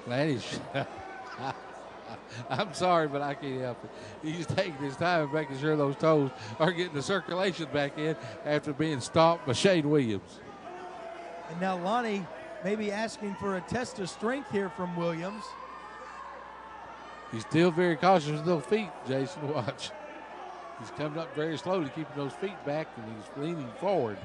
Ladies, I'm sorry, but I can't help it. He's taking his time and making sure those toes are getting the circulation back in after being stomped by Shane Williams. And now Lani maybe asking for a test of strength here from Williams. He's still very cautious with those feet, Jason. Watch. He's coming up very slowly, keeping those feet back, and he's leaning forward.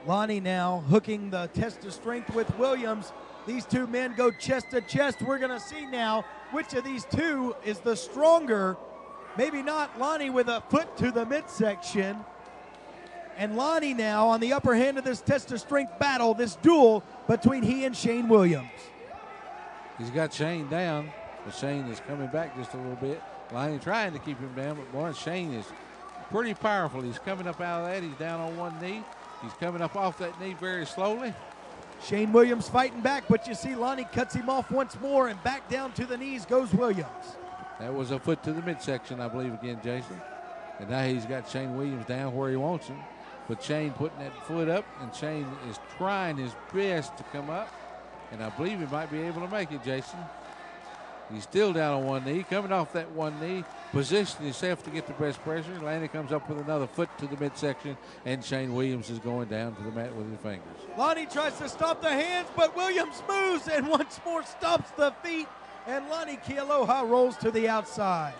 Lani now hooking the test of strength with Williams. These two men go chest to chest. We're going to see now which of these two is the stronger. Maybe not Lani with a foot to the midsection. And Lani now on the upper hand of this test of strength battle, this duel between he and Shane Williams. He's got Shane down, but Shane is coming back just a little bit. Lani trying to keep him down, but boy, Shane is pretty powerful. He's coming up out of that. He's down on one knee. He's coming up off that knee very slowly. Shane Williams fighting back, but you see Lani cuts him off once more, and back down to the knees goes Williams. That was a foot to the midsection, I believe, again, Jason. And now he's got Shane Williams down where he wants him. But Shane putting that foot up, and Shane is trying his best to come up. And I believe he might be able to make it, Jason. He's still down on one knee, coming off that one knee, positioning himself to get the best pressure. Lani comes up with another foot to the midsection, and Shane Williams is going down to the mat with his fingers. Lani tries to stop the hands, but Williams moves and once more stops the feet, and Lani Ki Aloha rolls to the outside.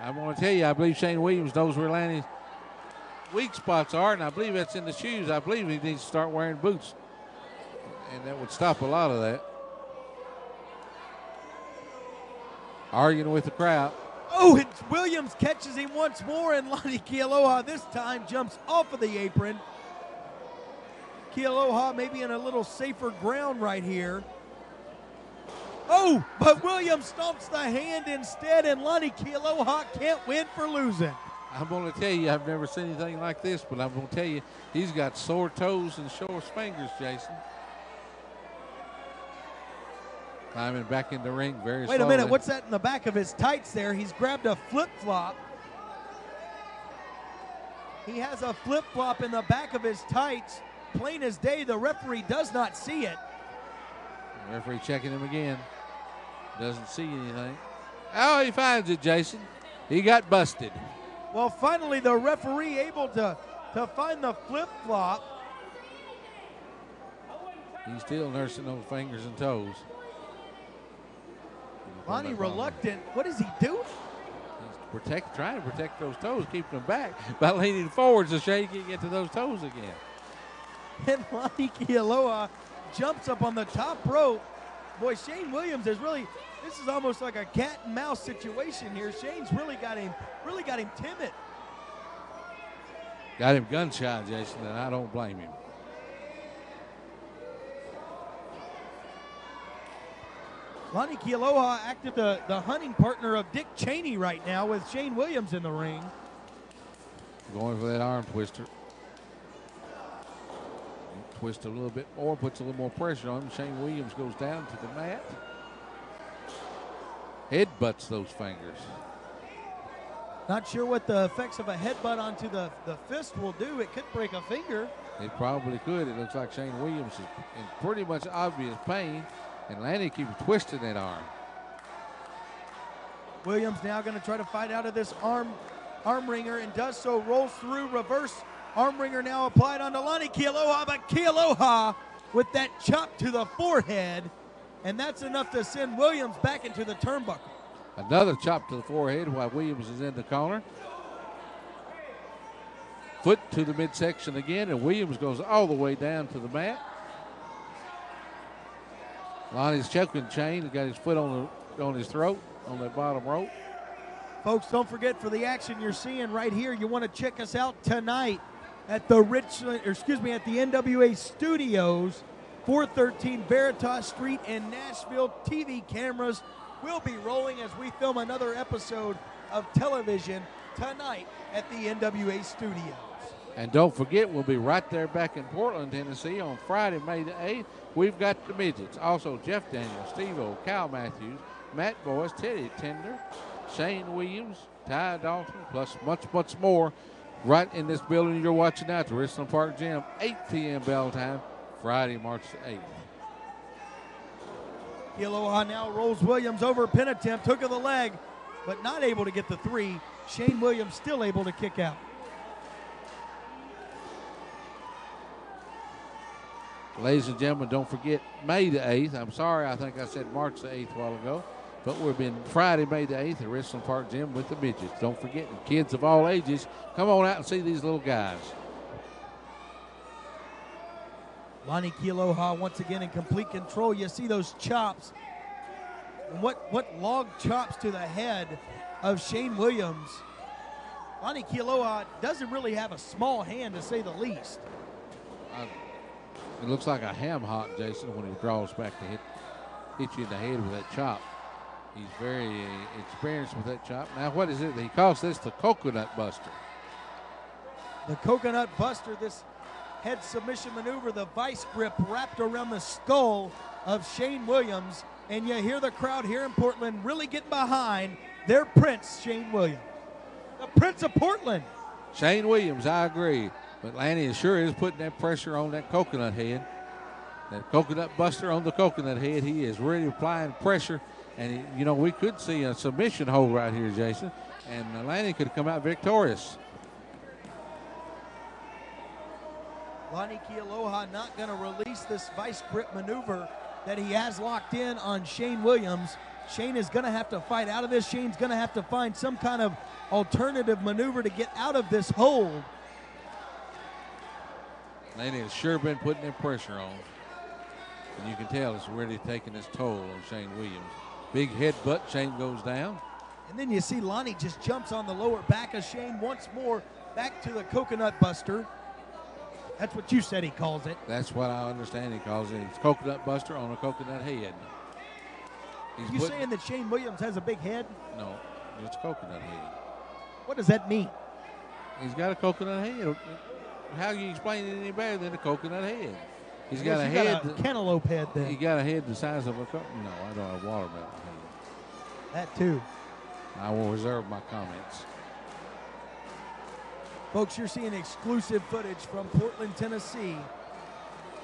I'm going to tell you, I believe Shane Williams knows where Lani's weak spots are, and I believe that's in the shoes. I believe he needs to start wearing boots, and that would stop a lot of that. Arguing with the crowd. Oh, and Williams catches him once more, and Lani Ki Aloha this time jumps off of the apron. Ki Aloha maybe in a little safer ground right here. Oh, but Williams stomps the hand instead, and Lani Ki Aloha can't win for losing. I'm going to tell you, I've never seen anything like this, but I'm going to tell you, he's got sore toes and sore fingers, Jason. Climbing back in the ring very slowly. Wait a minute, what's that in the back of his tights there? He's grabbed a flip-flop. He has a flip-flop in the back of his tights. Plain as day, the referee does not see it. The referee checking him again. Doesn't see anything. Oh, he finds it, Jason. He got busted. Well, finally, the referee able to find the flip-flop. He's still nursing those fingers and toes. Lani reluctant. What is he doing? He's trying to protect those toes, keeping them back by leaning forward so Shane can get to those toes again. And Lani Ki Aloha jumps up on the top rope. Boy, Shane Williams is really, this is almost like a cat and mouse situation here. Shane's really got him timid. Got him gun shy, Jason, and I don't blame him. Lani Ki Aloha acted the hunting partner of Dick Cheney right now with Shane Williams in the ring. Going for that arm twister. Twist a little bit more, puts a little more pressure on him. Shane Williams goes down to the mat. Headbutts those fingers. Not sure what the effects of a headbutt onto the fist will do. It could break a finger. It probably could. It looks like Shane Williams is in pretty much obvious pain, and Lani keeps twisting that arm. Williams now going to try to fight out of this arm wringer and does so, rolls through, reverse arm wringer now applied onto Lani Ki Aloha, but Ki Aloha with that chop to the forehead, and that's enough to send Williams back into the turnbuckle. Another chop to the forehead while Williams is in the corner. Foot to the midsection again, and Williams goes all the way down to the mat. Lonnie's choking Shane. He got his foot on his throat on that bottom rope. Folks, don't forget, for the action you're seeing right here, you want to check us out tonight at the NWA Studios, 413 Veritas Street in Nashville. TV cameras will be rolling as we film another episode of television tonight at the NWA Studios. And don't forget, we'll be right there back in Portland, Tennessee on Friday, May the 8th. We've got the midgets. Also, Jeff Daniels, Steve-O, Cal Matthews, Matt Boyce, Teddy Tender, Shane Williams, Ty Dalton, plus much, much more right in this building you're watching now at the Richland Park Gym, 8 p.m. bell time, Friday, March the 8th. Ki Aloha now rolls Williams over, pin attempt, hook of the leg, but not able to get the 3. Shane Williams still able to kick out. Ladies and gentlemen, don't forget May the 8th. I'm sorry, I think I said March the 8th a while ago. But we've been Friday, May the 8th at Richland Park Gym with the midgets. Don't forget, and kids of all ages, come on out and see these little guys. Lani Ki Aloha once again in complete control. You see those chops. And what log chops to the head of Shane Williams. Lani Ki Aloha doesn't really have a small hand, to say the least. It looks like a ham hock, Jason, when he draws back to hit you in the head with that chop. He's very experienced with that chop. Now, what is it? He calls this the coconut buster. The coconut buster, this head submission maneuver, the vice grip wrapped around the skull of Shane Williams. And you hear the crowd here in Portland really getting behind their prince, Shane Williams. The Prince of Portland. Shane Williams, I agree. But Lanny sure is putting that pressure on that coconut head. That coconut buster on the coconut head. He is really applying pressure. And, we could see a submission hold right here, Jason. And Lanny could come out victorious. Lani Ki Aloha not going to release this vice grip maneuver that he has locked in on Shane Williams. Shane is going to have to fight out of this. Shane's going to have to find some kind of alternative maneuver to get out of this hold. Lanny has sure been putting that pressure on. And you can tell it's really taking its toll on Shane Williams. Big headbutt, Shane goes down. And then you see Lani just jumps on the lower back of Shane once more, back to the coconut buster. That's what you said he calls it. That's what I understand he calls it. It's coconut buster on a coconut head. Are you saying that Shane Williams has a big head? No, it's coconut head. What does that mean? He's got a coconut head. How can you explain it any better than a coconut head? He's got a head. Got a cantaloupe head then. He got a head the size of a coconut. No, I don't have a watermelon head. That too. I will reserve my comments. Folks, you're seeing exclusive footage from Portland, Tennessee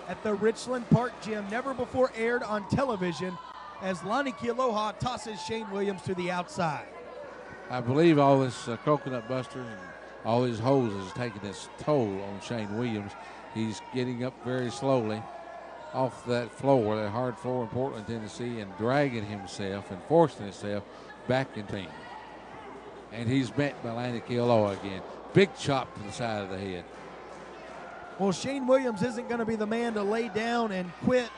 at the Richland Park Gym, never before aired on television, as Lani Ki Aloha tosses Shane Williams to the outside. I believe all this coconut buster and all these holds is taking its toll on Shane Williams. He's getting up very slowly off that floor, that hard floor in Portland, Tennessee, and dragging himself and forcing himself back into him. And he's met by Lani Ki Aloha again. Big chop to the side of the head. Well, Shane Williams isn't going to be the man to lay down and quit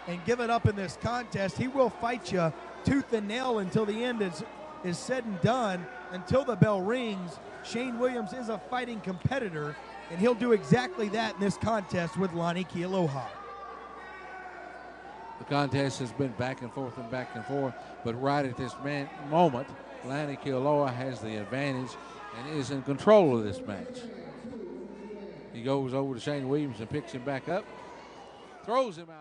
and give it up in this contest. He will fight you tooth and nail until the end is said and done, until the bell rings. Shane Williams is a fighting competitor, and he'll do exactly that in this contest with Lani Ki Aloha. The contest has been back and forth, but right at this moment, Lani Ki Aloha has the advantage and is in control of this match. He goes over to Shane Williams and picks him back up, throws him out.